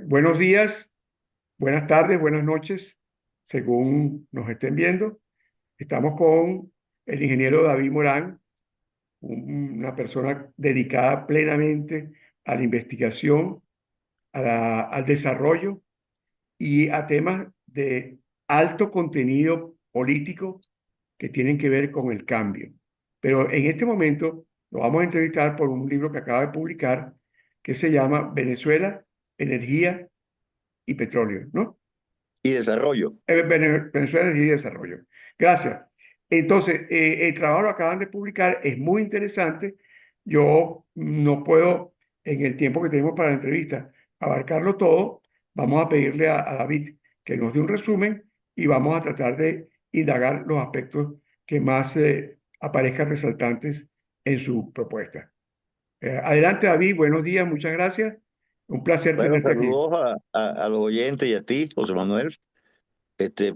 Buenos días, buenas tardes, buenas noches, según nos estén viendo. Estamos con el ingeniero David Morán, una persona dedicada plenamente a la investigación, al desarrollo y a temas de alto contenido político que tienen que ver con el cambio. Pero en este momento lo vamos a entrevistar por un libro que acaba de publicar que se llama Venezuela, Energía y Petróleo, ¿no? Y desarrollo. Venezuela Energía y Desarrollo. Gracias. Entonces, el trabajo lo acaban de publicar, es muy interesante. Yo no puedo, en el tiempo que tenemos para la entrevista, abarcarlo todo. Vamos a pedirle a David que nos dé un resumen y vamos a tratar de indagar los aspectos que más aparezcan resaltantes en su propuesta. Adelante, David. Buenos días, muchas gracias. Un placer Bueno, tenerte aquí. saludos a los oyentes y a ti, José Manuel,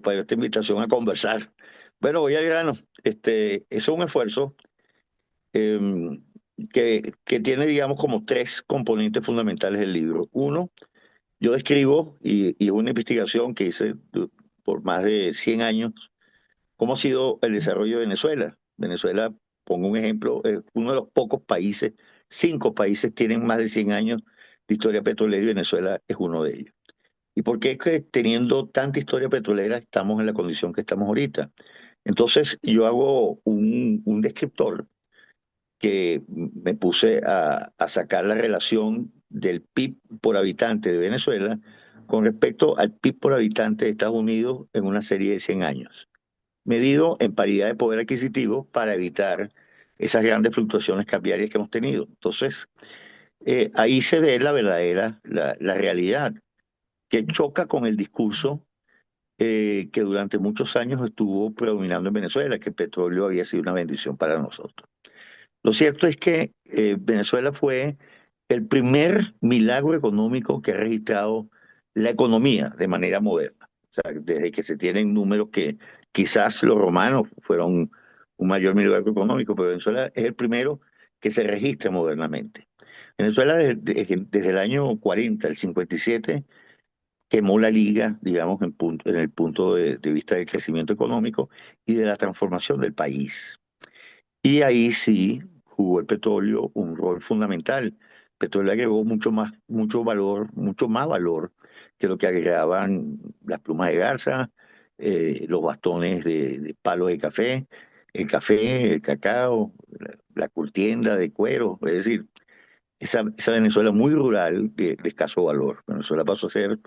para esta invitación a conversar. Bueno, voy al grano. Es un esfuerzo em, que tiene, digamos, como tres componentes fundamentales del libro. Uno, yo describo, y es una investigación que hice por más de 100 años, cómo ha sido el desarrollo de Venezuela. Venezuela, pongo un ejemplo, es uno de los pocos países, 5 países tienen más de 100 años de historia petrolera y Venezuela es uno de ellos. ¿Y por qué es que teniendo tanta historia petrolera estamos en la condición que estamos ahorita? Entonces yo hago un descriptor que me puse a sacar la relación del PIB por habitante de Venezuela con respecto al PIB por habitante de Estados Unidos en una serie de 100 años, medido en paridad de poder adquisitivo para evitar esas grandes fluctuaciones cambiarias que hemos tenido. Entonces, ahí se ve la verdadera, la realidad, que choca con el discurso que durante muchos años estuvo predominando en Venezuela, que el petróleo había sido una bendición para nosotros. Lo cierto es que Venezuela fue el primer milagro económico que ha registrado la economía de manera moderna. O sea, desde que se tienen números que quizás los romanos fueron un mayor milagro económico, pero Venezuela es el primero que se registra modernamente. Venezuela desde el año 40, el 57, quemó la liga, digamos, en el punto de vista del crecimiento económico y de la transformación del país. Y ahí sí jugó el petróleo un rol fundamental. El petróleo agregó mucho valor, mucho más valor que lo que agregaban las plumas de garza, los bastones de palos de café, el café, el cacao, la curtienda de cuero. Es decir, esa Venezuela muy rural de escaso valor. Venezuela pasó a ser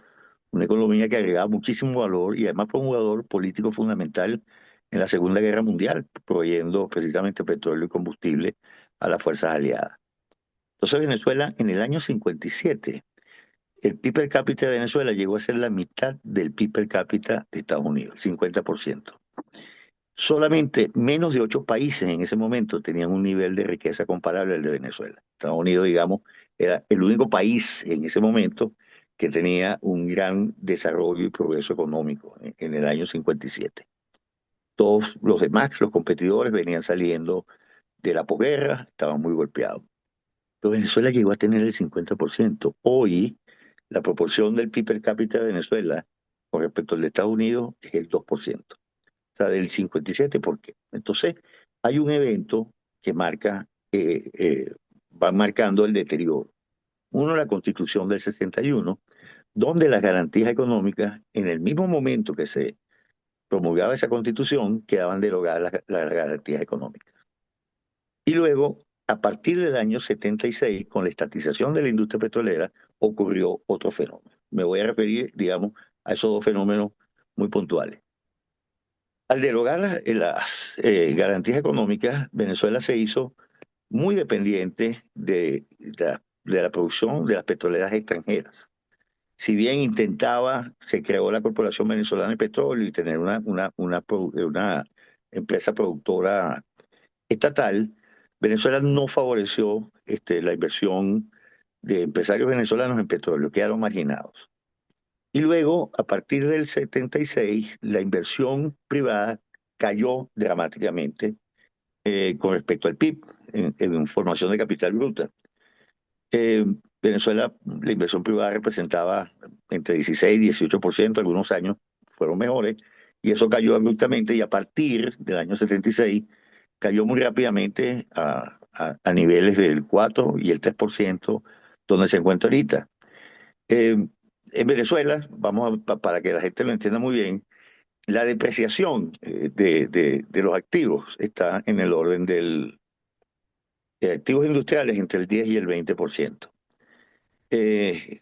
una economía que agregaba muchísimo valor y además fue un jugador político fundamental en la Segunda Guerra Mundial, proveyendo precisamente petróleo y combustible a las fuerzas aliadas. Entonces Venezuela en el año 57, el PIB per cápita de Venezuela llegó a ser la mitad del PIB per cápita de Estados Unidos, 50%. Solamente menos de 8 países en ese momento tenían un nivel de riqueza comparable al de Venezuela. Estados Unidos, digamos, era el único país en ese momento que tenía un gran desarrollo y progreso económico en el año 57. Todos los demás, los competidores, venían saliendo de la posguerra, estaban muy golpeados. Pero Venezuela llegó a tener el 50%. Hoy, la proporción del PIB per cápita de Venezuela con respecto al de Estados Unidos es el 2%. O sea, del 57, ¿por qué? Entonces, hay un evento que va marcando el deterioro. Uno, la Constitución del 61, donde las garantías económicas, en el mismo momento que se promulgaba esa Constitución, quedaban derogadas las garantías económicas. Y luego, a partir del año 76, con la estatización de la industria petrolera, ocurrió otro fenómeno. Me voy a referir, digamos, a esos dos fenómenos muy puntuales. Al derogar las garantías económicas, Venezuela se hizo muy dependiente de la producción de las petroleras extranjeras. Si bien se creó la Corporación Venezolana de Petróleo y tener una empresa productora estatal, Venezuela no favoreció la inversión de empresarios venezolanos en petróleo, quedaron marginados. Y luego, a partir del 76, la inversión privada cayó dramáticamente con respecto al PIB en formación de capital bruta. Venezuela, la inversión privada representaba entre 16 y 18%, algunos años fueron mejores, y eso cayó abruptamente y a partir del año 76 cayó muy rápidamente a niveles del 4 y el 3%, donde se encuentra ahorita. En Venezuela, para que la gente lo entienda muy bien, la depreciación de los activos está en el orden de activos industriales entre el 10 y el 20%. Eh,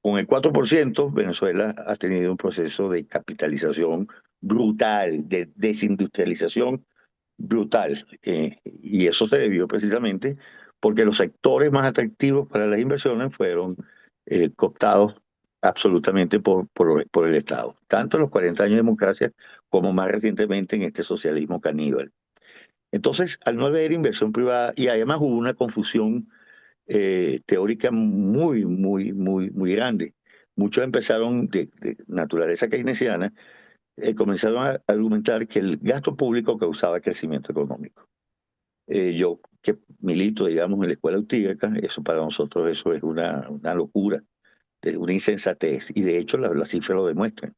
con el 4%, Venezuela ha tenido un proceso de capitalización brutal, de desindustrialización brutal. Y eso se debió precisamente porque los sectores más atractivos para las inversiones fueron cooptados absolutamente por el Estado, tanto en los 40 años de democracia como más recientemente en este socialismo caníbal. Entonces, al no haber inversión privada, y además hubo una confusión teórica muy grande. Muchos empezaron de naturaleza keynesiana, comenzaron a argumentar que el gasto público causaba crecimiento económico. Yo que milito, digamos, en la escuela austríaca, eso para nosotros eso es una locura, es una insensatez, y de hecho las cifras lo demuestran.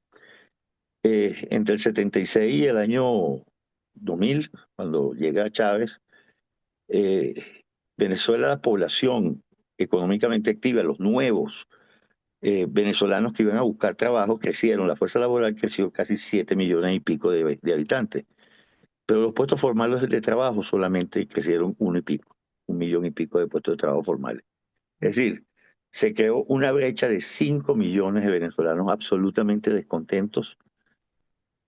Entre el 76 y el año 2000, cuando llega Chávez, Venezuela, la población económicamente activa, los nuevos venezolanos que iban a buscar trabajo crecieron, la fuerza laboral creció casi 7 millones y pico de habitantes, pero los puestos formales de trabajo solamente crecieron uno y pico, 1 millón y pico de puestos de trabajo formales. Es decir, se creó una brecha de 5 millones de venezolanos absolutamente descontentos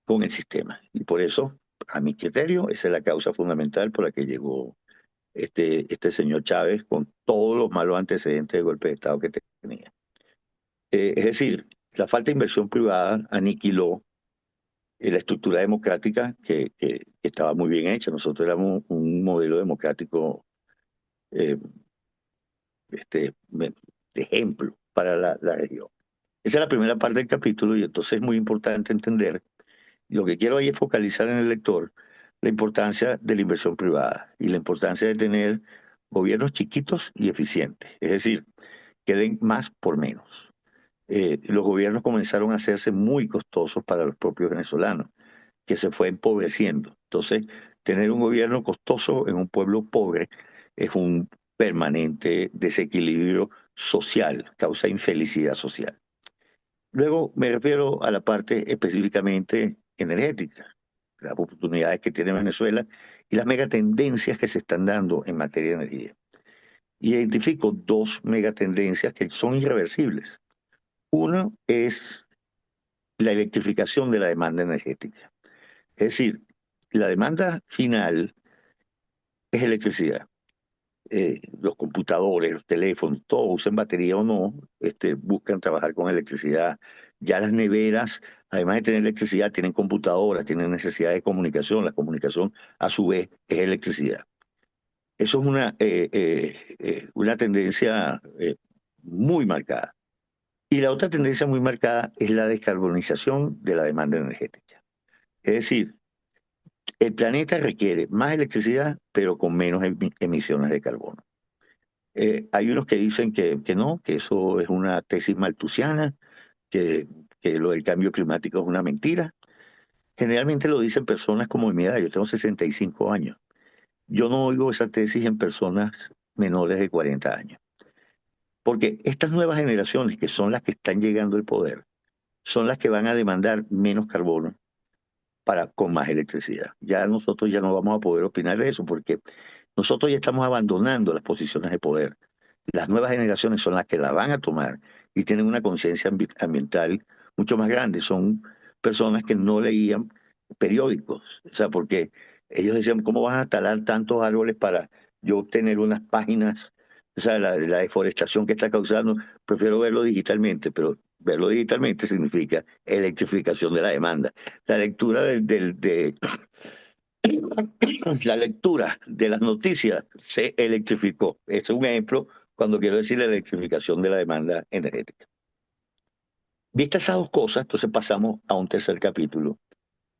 con el sistema. Y por eso, a mi criterio, esa es la causa fundamental por la que llegó este señor Chávez con todos los malos antecedentes de golpe de Estado que tenía. Es decir, la falta de inversión privada aniquiló la estructura democrática que estaba muy bien hecha. Nosotros éramos un modelo democrático eh, de ejemplo para la región. Esa es la primera parte del capítulo y entonces es muy importante entender, lo que quiero ahí es focalizar en el lector, la importancia de la inversión privada y la importancia de tener gobiernos chiquitos y eficientes, es decir, que den más por menos. Los gobiernos comenzaron a hacerse muy costosos para los propios venezolanos, que se fue empobreciendo. Entonces, tener un gobierno costoso en un pueblo pobre es un permanente desequilibrio social, causa infelicidad social. Luego me refiero a la parte específicamente energética, las oportunidades que tiene Venezuela y las megatendencias que se están dando en materia de energía. Identifico dos megatendencias que son irreversibles. Uno es la electrificación de la demanda energética. Es decir, la demanda final es electricidad. Los computadores, los teléfonos, todos usen batería o no, buscan trabajar con electricidad. Ya las neveras, además de tener electricidad, tienen computadoras, tienen necesidad de comunicación. La comunicación, a su vez, es electricidad. Eso es una tendencia muy marcada. Y la otra tendencia muy marcada es la descarbonización de la demanda energética. Es decir, el planeta requiere más electricidad, pero con menos emisiones de carbono. Hay unos que dicen que no, que eso es una tesis maltusiana, que, que lo del cambio climático es una mentira. Generalmente lo dicen personas como mi edad, yo tengo 65 años. Yo no oigo esa tesis en personas menores de 40 años. Porque estas nuevas generaciones, que son las que están llegando al poder, son las que van a demandar menos carbono con más electricidad. Ya nosotros ya no vamos a poder opinar de eso porque nosotros ya estamos abandonando las posiciones de poder. Las nuevas generaciones son las que la van a tomar y tienen una conciencia ambiental mucho más grande. Son personas que no leían periódicos, o sea, porque ellos decían, ¿cómo van a talar tantos árboles para yo obtener unas páginas? O sea, la deforestación que está causando, prefiero verlo digitalmente, pero verlo digitalmente significa electrificación de la demanda. La lectura la lectura de las noticias se electrificó. Es un ejemplo cuando quiero decir la electrificación de la demanda energética. Vistas esas dos cosas, entonces pasamos a un tercer capítulo,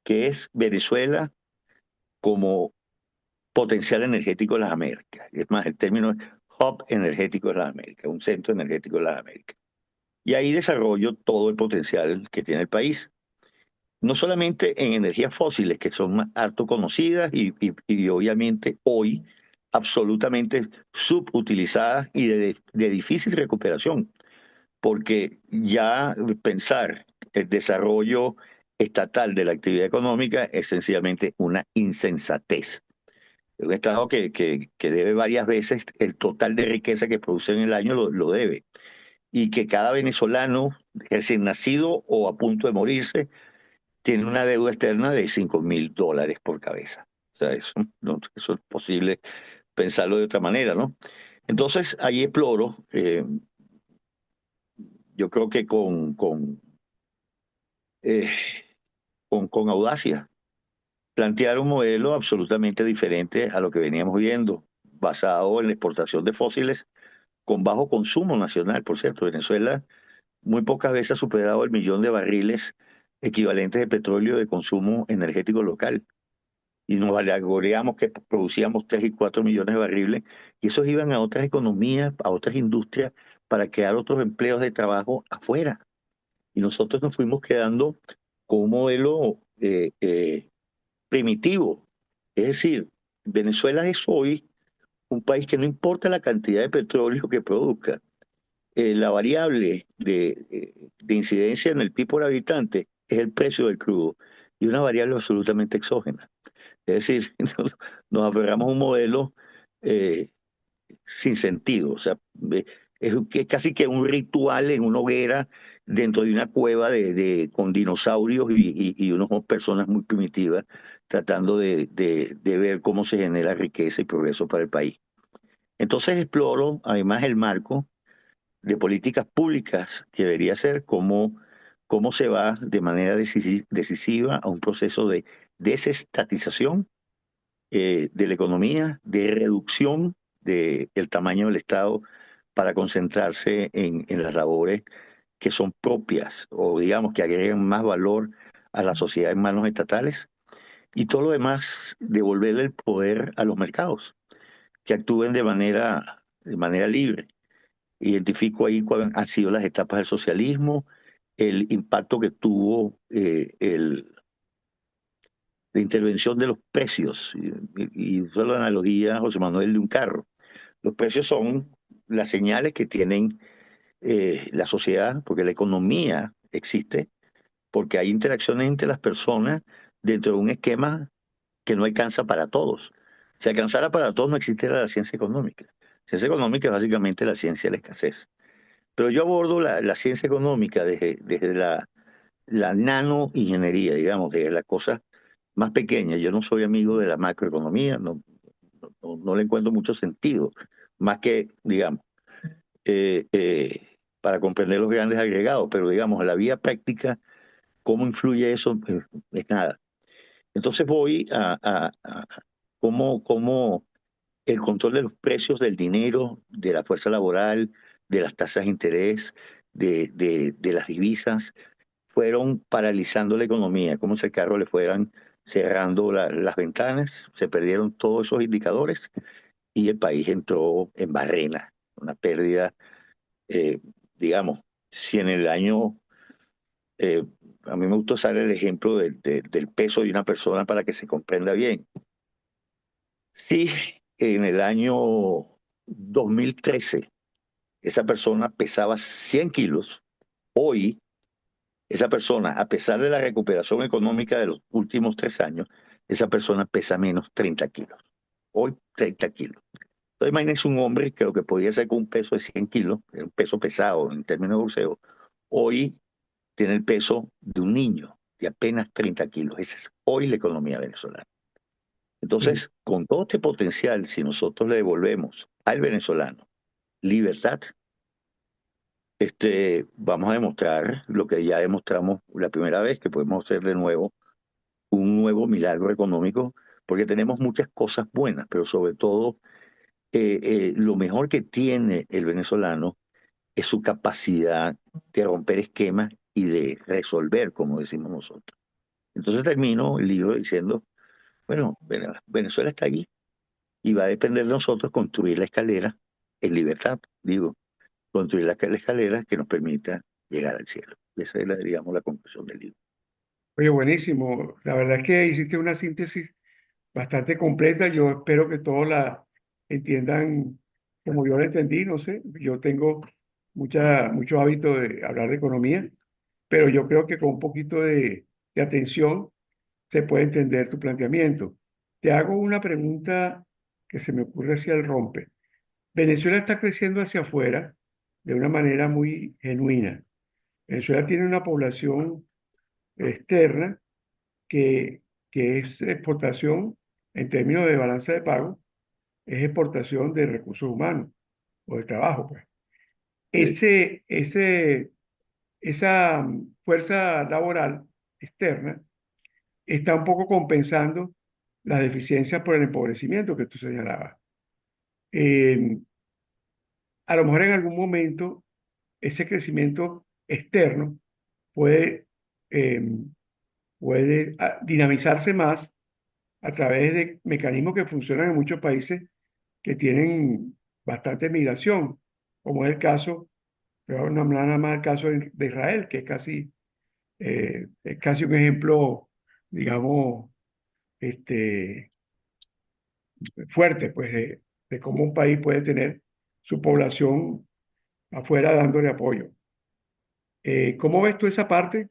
que es Venezuela como potencial energético de las Américas. Es más, el término es hub energético de las Américas, un centro energético de las Américas. Y ahí desarrollo todo el potencial que tiene el país. No solamente en energías fósiles, que son harto conocidas y obviamente hoy absolutamente subutilizadas y de difícil recuperación, porque ya pensar el desarrollo estatal de la actividad económica es sencillamente una insensatez. Un Estado que debe varias veces el total de riqueza que produce en el año lo debe. Y que cada venezolano recién nacido o a punto de morirse tiene una deuda externa de $5.000 por cabeza. O sea, eso, no, eso es posible pensarlo de otra manera, ¿no? Entonces, ahí exploro, yo creo que eh, con audacia, plantear un modelo absolutamente diferente a lo que veníamos viendo, basado en la exportación de fósiles con bajo consumo nacional. Por cierto, Venezuela muy pocas veces ha superado el millón de barriles equivalentes de petróleo de consumo energético local. Y nos vanagloriamos que producíamos 3 y 4 millones de barriles, y esos iban a otras economías, a otras industrias, para crear otros empleos de trabajo afuera. Y nosotros nos fuimos quedando con un modelo primitivo. Es decir, Venezuela es hoy un país que no importa la cantidad de petróleo que produzca, la variable de incidencia en el PIB por habitante es el precio del crudo y una variable absolutamente exógena. Es decir, nos aferramos a un modelo eh, sin sentido. O sea, es casi que un ritual en una hoguera dentro de una cueva con dinosaurios y unas personas muy primitivas tratando de ver cómo se genera riqueza y progreso para el país. Entonces exploro además el marco de políticas públicas que debería ser cómo se va de manera decisiva a un proceso de desestatización de la economía, de reducción del tamaño del Estado para concentrarse en las labores que son propias o digamos que agregan más valor a la sociedad en manos estatales y todo lo demás devolverle el poder a los mercados que actúen de manera libre. Identifico ahí cuáles han sido las etapas del socialismo, el impacto que tuvo la intervención de los precios. Y uso la analogía, José Manuel, de un carro. Los precios son las señales que tienen la sociedad, porque la economía existe, porque hay interacciones entre las personas dentro de un esquema que no alcanza para todos. Si alcanzara para todos no existiera la ciencia económica. La ciencia económica es básicamente la ciencia de la escasez. Pero yo abordo la ciencia económica desde la nanoingeniería, digamos, de las cosas más pequeñas. Yo no soy amigo de la macroeconomía, no le encuentro mucho sentido, más que, digamos, para comprender los grandes agregados, pero digamos, en la vía práctica, ¿cómo influye eso? Es nada. Entonces voy a cómo el control de los precios del dinero, de la fuerza laboral, de las tasas de interés, de las divisas, fueron paralizando la economía, como si al carro le fueran cerrando las ventanas, se perdieron todos esos indicadores y el país entró en barrena, una pérdida, eh, digamos, si en el año, eh, a mí me gusta usar el ejemplo del peso de una persona para que se comprenda bien. Si en el año 2013 esa persona pesaba 100 kilos, hoy esa persona, a pesar de la recuperación económica de los últimos 3 años, esa persona pesa menos 30 kilos. Hoy 30 kilos. Entonces imagínense un hombre que lo que podía ser con un peso de 100 kilos, un peso pesado en términos de boxeo, hoy tiene el peso de un niño de apenas 30 kilos. Esa es hoy la economía venezolana. Sí. Entonces, con todo este potencial, si nosotros le devolvemos al venezolano libertad, vamos a demostrar lo que ya demostramos la primera vez, que podemos hacer de nuevo un nuevo milagro económico, porque tenemos muchas cosas buenas, pero sobre todo lo mejor que tiene el venezolano es su capacidad de romper esquemas y de resolver, como decimos nosotros. Entonces termino el libro diciendo, bueno, Venezuela está allí y va a depender de nosotros construir la escalera en libertad, digo, construir la escalera que nos permita llegar al cielo. Esa es, digamos, la conclusión del libro. Oye, buenísimo. La verdad es que hiciste una síntesis bastante completa. Yo espero que todos la entiendan como yo la entendí. No sé, yo tengo mucho hábito de hablar de economía, pero yo creo que con un poquito de atención se puede entender tu planteamiento. Te hago una pregunta que se me ocurre hacia el rompe. Venezuela está creciendo hacia afuera de una manera muy genuina. Venezuela tiene una población externa que, que es exportación en términos de balanza de pago, es exportación de recursos humanos o de trabajo, pues. Sí. Ese, ese, esa fuerza laboral externa está un poco compensando las deficiencias por el empobrecimiento que tú señalabas. Eh, a lo mejor en algún momento ese crecimiento externo puede, eh, puede dinamizarse más a través de mecanismos que funcionan en muchos países que tienen bastante migración, como es el caso, pero no nada más el caso de Israel, que es casi un ejemplo, digamos, este, fuerte, pues, de cómo un país puede tener su población afuera dándole apoyo. ¿Cómo ves tú esa parte?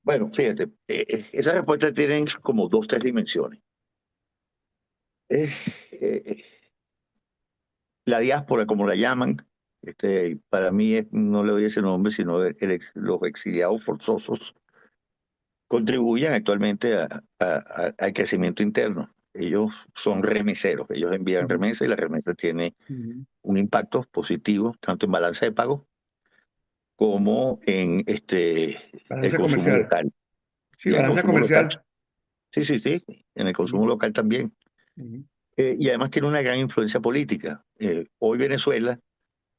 Bueno, fíjate, esas respuestas tienen como dos, tres dimensiones. Eh, eh, la diáspora, como la llaman, para mí no le doy ese nombre, sino los exiliados forzosos, contribuyen actualmente al crecimiento interno. Ellos son remeseros, ellos envían Ujú, remesas y la remesa tiene ujú. un impacto positivo tanto en balanza de pago como en el Balanza consumo comercial. local. Sí, Y el balanza consumo local, comercial. sí, sí, sí, en el Ujú, consumo local también. ujú, Y además tiene una gran influencia política. Hoy Venezuela,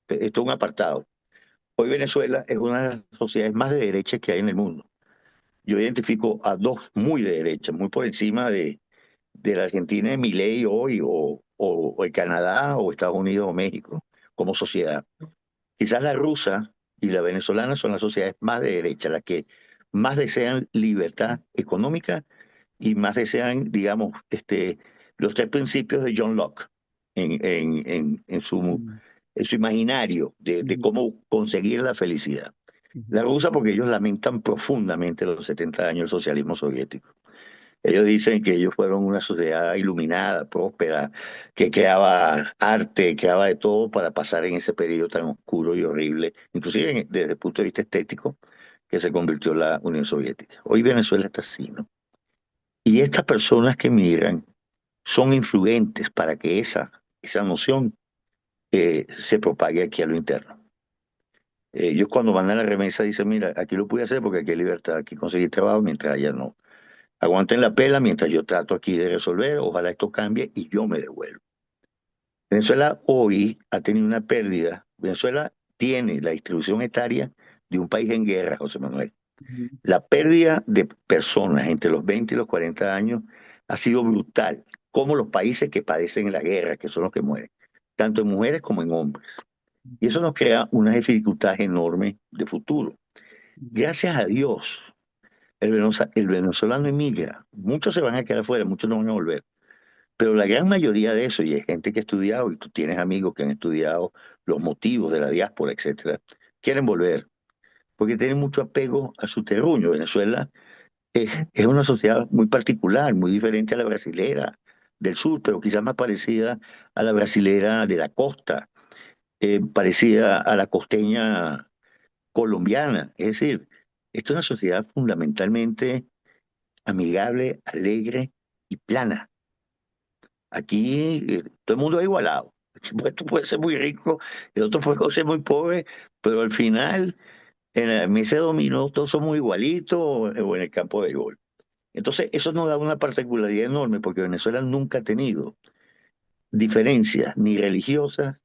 esto es un apartado, hoy Venezuela es una de las sociedades más de derecha que hay en el mundo. Yo identifico a dos muy de derecha, muy por encima de la Argentina de Milei hoy, o el Canadá, o Estados Unidos, o México, como sociedad. Quizás la rusa y la venezolana son las sociedades más de derecha, las que más desean libertad económica y más desean, digamos, los tres principios de John Locke ujú, en su imaginario de ujú, cómo conseguir la felicidad. ujú. La rusa porque ellos lamentan profundamente los 70 años del socialismo soviético. Ellos dicen que ellos fueron una sociedad iluminada, próspera, que creaba arte, creaba de todo para pasar en ese periodo tan oscuro y horrible, inclusive desde el punto de vista estético, que se convirtió en la Unión Soviética. Hoy Venezuela está así, ¿no? Y estas personas que migran son influentes para que esa noción se propague aquí a lo interno. Ellos cuando mandan la remesa dicen, mira, aquí lo pude hacer porque aquí hay libertad, aquí conseguí trabajo, mientras allá no. Aguanten la pela mientras yo trato aquí de resolver, ojalá esto cambie y yo me devuelvo. Venezuela hoy ha tenido una pérdida. Venezuela tiene la distribución etaria de un país en guerra, José Manuel. Ujú, La pérdida de personas entre los 20 y los 40 años ha sido brutal, como los países que padecen la guerra, que son los que mueren, tanto en mujeres como en hombres. Y eso nos crea una dificultad enorme de futuro. ujú, Gracias a Dios, el venezolano emigra. Muchos se van a quedar afuera, muchos no van a volver. Pero la gran mayoría de eso, y hay gente que ha estudiado, y tú tienes amigos que han estudiado los motivos de la diáspora, etcétera, quieren volver, porque tienen mucho apego a su terruño. Venezuela es una sociedad muy particular, muy diferente a la brasilera del sur, pero quizás más parecida a la brasilera de la costa, parecida a la costeña colombiana. Es decir, esto es una sociedad fundamentalmente amigable, alegre y plana. Aquí todo el mundo es igualado. Pues tú puedes ser muy rico, el otro puede ser muy pobre, pero al final en la mesa de dominó todos somos igualitos o en el campo de gol. Entonces eso nos da una particularidad enorme porque Venezuela nunca ha tenido diferencias ni religiosas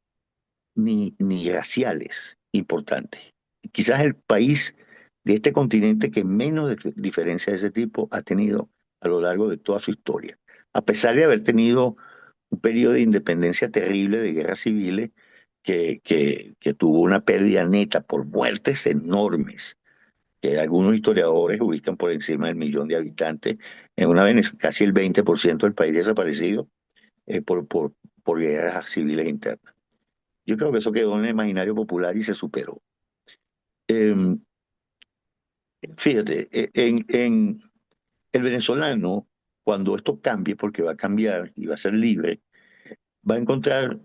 ni raciales importantes. Quizás el país de este continente que menos diferencias de ese tipo ha tenido a lo largo de toda su historia, a pesar de haber tenido un periodo de independencia terrible, de guerras civiles, que tuvo una pérdida neta por muertes enormes, que algunos historiadores ubican por encima del millón de habitantes, en una Venezuela, casi el 20% del país desaparecido por guerras civiles internas. Yo creo que eso quedó en el imaginario popular y se superó. Eh, Fíjate, en el venezolano, cuando esto cambie, porque va a cambiar y va a ser libre, va a encontrar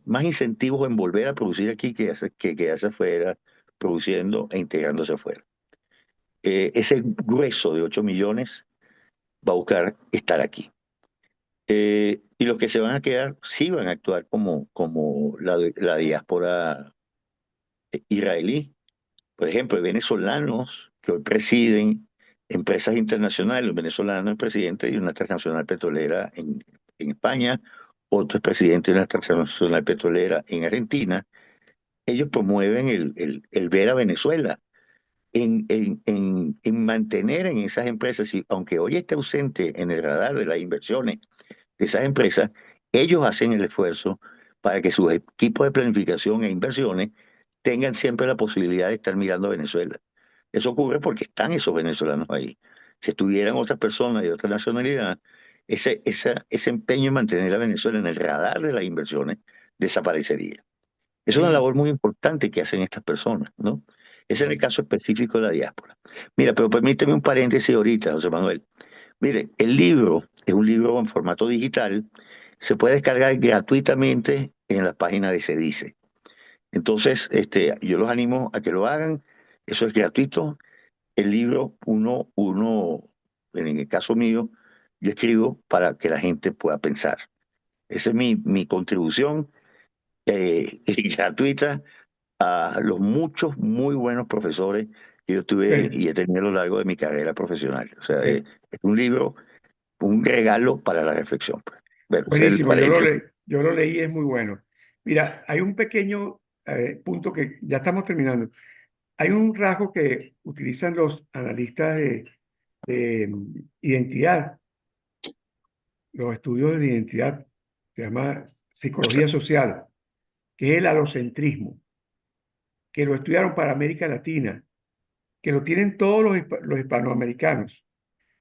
más incentivos en volver a producir aquí que quedarse afuera, produciendo e integrándose afuera. Ese grueso de 8 millones va a buscar estar aquí. Y los que se van a quedar sí van a actuar como la diáspora israelí. Por ejemplo, hay venezolanos que hoy presiden empresas internacionales. Un venezolano es presidente de una transnacional petrolera en España, otro es presidente de una transnacional petrolera en Argentina. Ellos promueven el ver a Venezuela en mantener en esas empresas, y aunque hoy esté ausente en el radar de las inversiones de esas empresas, ellos hacen el esfuerzo para que sus equipos de planificación e inversiones tengan siempre la posibilidad de estar mirando a Venezuela. Eso ocurre porque están esos venezolanos ahí. Si estuvieran otras personas de otra nacionalidad, ese empeño en mantener a Venezuela en el radar de las inversiones desaparecería. Es una Sí, labor muy importante que hacen estas personas, ¿no? Ese es el caso específico de la diáspora. Mira, pero permíteme un paréntesis ahorita, José Manuel. Mire, el libro es un libro en formato digital, se puede descargar gratuitamente en la página de Cedice. Entonces, yo los animo a que lo hagan, eso es gratuito. El libro, en el caso mío, yo escribo para que la gente pueda pensar. Esa es mi contribución gratuita a los muchos muy buenos profesores que yo tuve sí, y he tenido a lo largo de mi carrera profesional. O sea, sí. es un libro, un regalo para la reflexión, pues. Bueno, ese es el Buenísimo, paréntesis. yo lo leí, es muy bueno. Mira, hay un pequeño punto que ya estamos terminando. Hay un rasgo que utilizan los analistas de identidad, los estudios de identidad, se llama psicología social, que es el alocentrismo, que lo estudiaron para América Latina, que lo tienen todos los hispanoamericanos,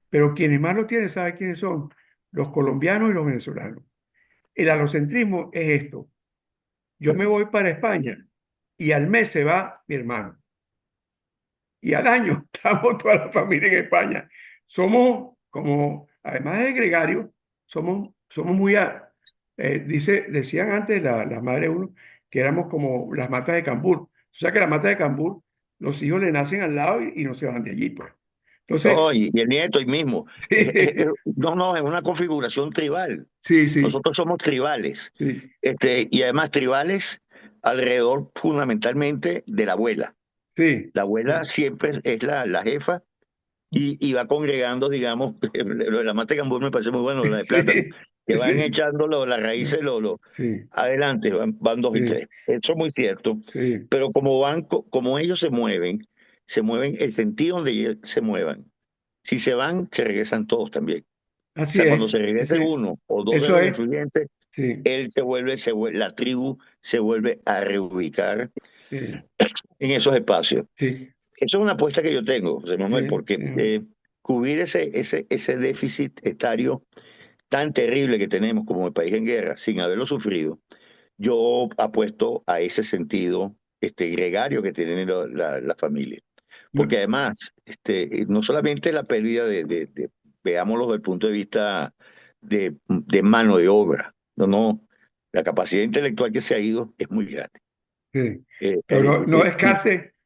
pero quienes más lo tienen, ¿saben quiénes son? Los colombianos y los venezolanos. El alocentrismo es esto: yo me voy para España y al mes se va mi hermano. Y al año estamos toda la familia en España. Somos como, además de gregarios, somos muy, decían antes la madre uno, que éramos como las matas de Cambur. O sea que las matas de Cambur, los hijos le nacen al lado y no se van de allí, pues. Entonces, No, y el nieto y mismo. No, no, es una configuración tribal. sí, sí, Nosotros somos tribales. sí, Y además tribales alrededor fundamentalmente de la abuela. sí, La abuela sí, siempre es la jefa y va congregando, digamos, lo de la mata de cambur me parece muy bueno, la de plátano, sí, que van sí, echando las raíces sí, adelante, van dos y sí, tres. Eso es muy cierto, sí. pero como ellos se mueven el sentido donde ellos se muevan. Si se van, se regresan todos también. O Así sea, cuando es. se regrese uno o dos de Eso los es, influyentes, sí, él la tribu se vuelve a reubicar sí, en esos espacios. sí, Eso es una apuesta que yo tengo, José Manuel, sí, porque sí. cubrir ese déficit etario tan terrible que tenemos como el país en guerra, sin haberlo sufrido, yo apuesto a ese sentido gregario que tiene la familia. Porque No, además, no solamente la pérdida veámoslo desde el punto de vista de mano de obra, no, no, la capacidad intelectual que se ha ido es muy grande. sí. Eh, Pero eh, eh, sí,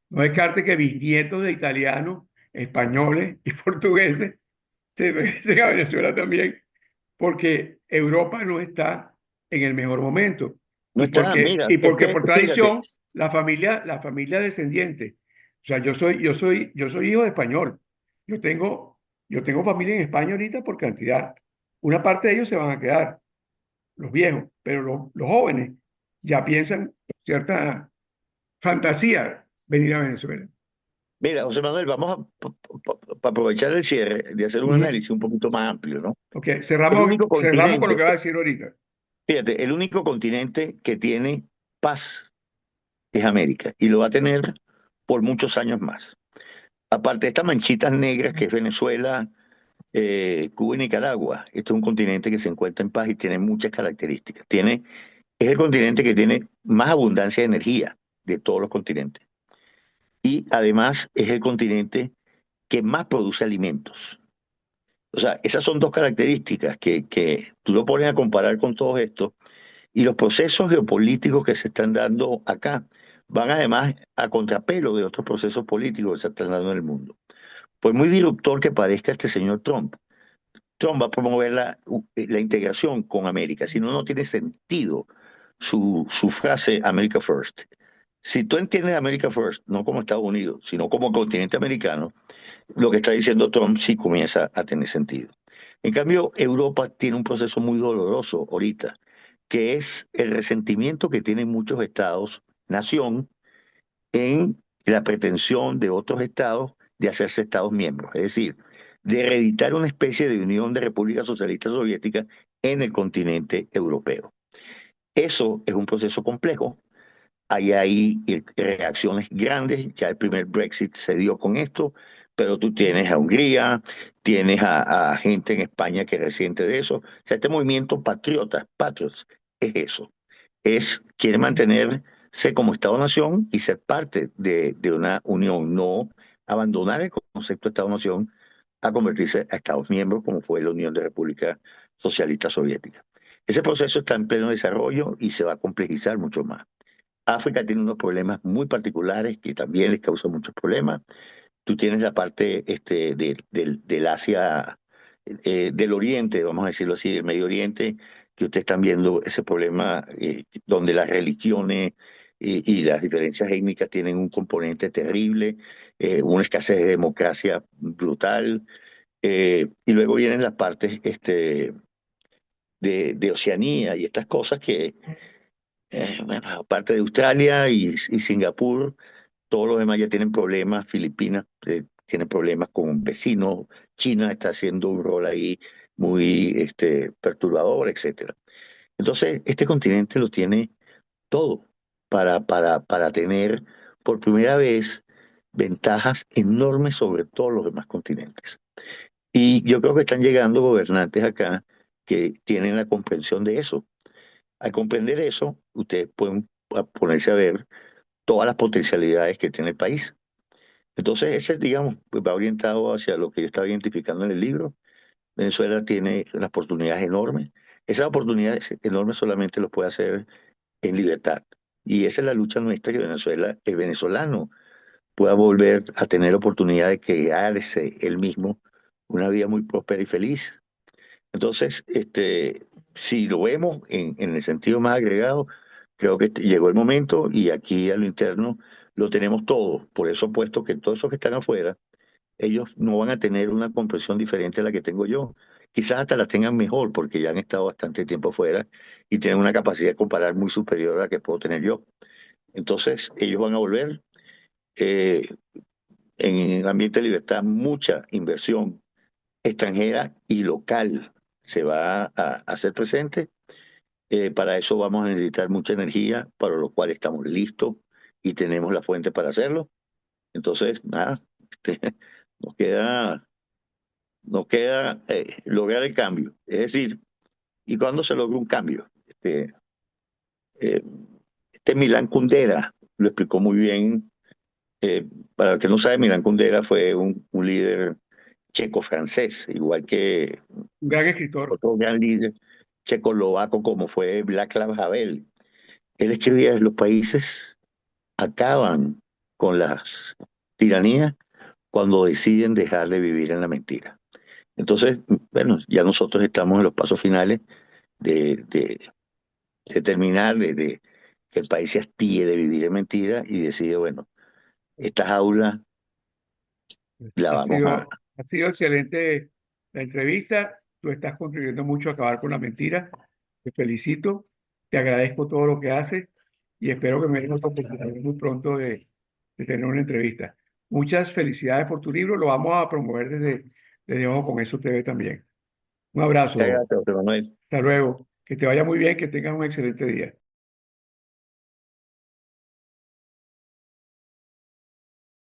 no descarte que bisnietos de italianos, españoles y portugueses se regresen a Venezuela también, porque Europa no está en el mejor momento. no está, mira, Y es porque que, por fíjate, tradición, la familia descendiente, o sea, yo soy hijo de español. Yo tengo, yo tengo familia en España ahorita por cantidad. Una parte de ellos se van a quedar, los viejos, pero los jóvenes ya piensan cierta fantasía venir a Venezuela. Mira, José Manuel, vamos a aprovechar el cierre de hacer un Ujú. análisis un poquito más amplio, ¿no? Ok, El cerramos, único cerramos con lo continente, que va a decir ahorita. fíjate, el único continente que tiene paz es América y lo va a tener por muchos años más. Aparte de estas manchitas negras que es Venezuela, Cuba y Nicaragua, este es un continente que se encuentra en paz y tiene muchas características. Es el continente que tiene más abundancia de energía de todos los continentes. Y además es el continente que más produce alimentos. O sea, esas son dos características que tú lo pones a comparar con todo esto y los procesos geopolíticos que se están dando acá van además a contrapelo de otros procesos políticos que se están dando en el mundo. Por muy disruptor que parezca este señor Trump, Trump va a promover la integración con América, si no, no tiene sentido su frase America First. Si tú entiendes America First, no como Estados Unidos, sino como continente americano, lo que está diciendo Trump sí comienza a tener sentido. En cambio, Europa tiene un proceso muy doloroso ahorita, que es el resentimiento que tienen muchos estados, nación, en la pretensión de otros estados de hacerse estados miembros, es decir, de hereditar una especie de unión de repúblicas socialistas soviéticas en el continente europeo. Eso es un proceso complejo. Hay reacciones grandes, ya el primer Brexit se dio con esto, pero tú tienes a Hungría, tienes a gente en España que resiente de eso. O sea, este movimiento patriots, es eso. Quiere mantenerse como Estado-nación y ser parte de una unión, no abandonar el concepto de Estado-nación a convertirse a Estados miembros como fue la Unión de Repúblicas Socialistas Soviéticas. Ese proceso está en pleno desarrollo y se va a complejizar mucho más. África tiene unos problemas muy particulares que también les causan muchos problemas. Tú tienes la parte del Asia, del Oriente, vamos a decirlo así, del Medio Oriente, que ustedes están viendo ese problema donde las religiones y las diferencias étnicas tienen un componente terrible, una escasez de democracia brutal, y luego vienen las partes de Oceanía y estas cosas que, bueno, aparte de Australia y Singapur, todos los demás ya tienen problemas. Filipinas tiene problemas con vecinos. China está haciendo un rol ahí muy perturbador, etcétera. Entonces, este continente lo tiene todo para tener por primera vez ventajas enormes sobre todos los demás continentes. Y yo creo que están llegando gobernantes acá que tienen la comprensión de eso. Al comprender eso, ustedes pueden ponerse a ver todas las potencialidades que tiene el país. Entonces, ese, digamos, pues va orientado hacia lo que yo estaba identificando en el libro. Venezuela tiene unas oportunidades enormes. Esas oportunidades enormes solamente lo puede hacer en libertad. Y esa es la lucha nuestra, que Venezuela, el venezolano, pueda volver a tener oportunidad de crearse él mismo una vida muy próspera y feliz. Entonces, si lo vemos en el sentido más agregado, creo que llegó el momento y aquí a lo interno lo tenemos todo. Por eso, puesto que todos esos que están afuera, ellos no van a tener una comprensión diferente a la que tengo yo. Quizás hasta la tengan mejor porque ya han estado bastante tiempo afuera y tienen una capacidad de comparar muy superior a la que puedo tener yo. Entonces, ellos van a volver eh, en el ambiente de libertad, mucha inversión extranjera y local se va a hacer presente. Para eso vamos a necesitar mucha energía, para lo cual estamos listos y tenemos la fuente para hacerlo. Entonces, nada, este, nos queda, nos queda lograr el cambio. Es decir, ¿y cuándo se logra un cambio? Eh, Milán Kundera lo explicó muy bien. Para el que no sabe, Milán Kundera fue un líder checo-francés, igual que Un gran escritor. otro gran líder checoslovaco como fue Václav Havel. Él escribía: los países acaban con las tiranías cuando deciden dejar de vivir en la mentira. Entonces, bueno, ya nosotros estamos en los pasos finales de terminar, de que el país se hastíe de vivir en mentira y decide, bueno, esta jaula la Ha vamos a... sido, ha sido excelente la entrevista. Tú estás contribuyendo mucho a acabar con la mentira. Te felicito, te agradezco todo lo que haces y espero que me den otra oportunidad muy pronto de tener una entrevista. Muchas felicidades por tu libro. Lo vamos a promover desde Ojo con Eso TV también. Un Muchas abrazo. gracias, José Manuel. Hasta luego. Que te vaya muy bien, que tengas un excelente día.